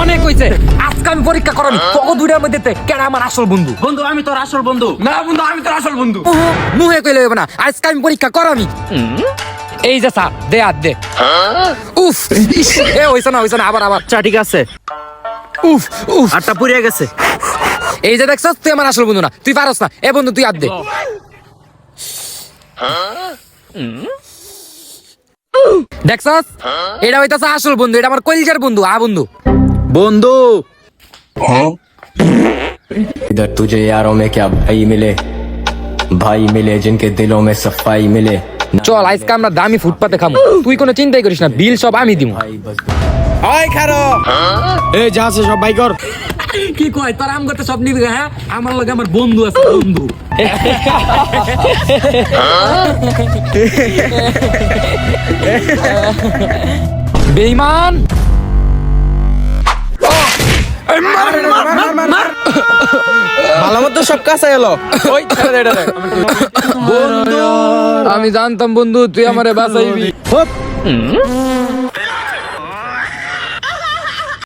অনেক হইছে, আজকে আমি পরীক্ষা করাবি তোকে দুইটার মধ্যে কেডা আমার আসল বন্ধু। বন্ধু আমি তোর আসল বন্ধু। না বন্ধু, আমি তোর আসল বন্ধু। মুহে কইলে হইব না, আজকে আমি পরীক্ষা করাবি। এই যে স্যার, দে হাত দে। উফ, এ হইছে না, আবার। আচ্ছা ঠিক আছে, উফ উফ, আটটা পুড়িয়ে গেছে। এই যে দেখছস, তুই আমার আসল বন্ধু না, তুই পারস না। এ বন্ধু, তুই হাত দে। দেখছস, এটা হইতাছে আসল বন্ধু, এটা আমার কলিজার বন্ধু। বন্ধু বন্ধু इधर तुझे यारों में क्या भाई मिले जिनके दिलों में सफाई मिले চল, আজকে আমরা দামি ফুটপাতে খামু। তুই কোনো চিন্তাই করিস না, বিল সব আমি দিমু। भाई बस ওই খারো, এই যা আছে সব বাই কর। কি কয় তোর আম করতে সব নিবি? হ্যাঁ, আমার লগে আমার বন্ধু আছে, বন্ধু। বেঈমান, ভালো মতো সব কাছে এলো। ওই ছেড়ে দে এটা। বন্ধু, আমি জানতাম বন্ধু তুই আমারে বাঁচাইবি।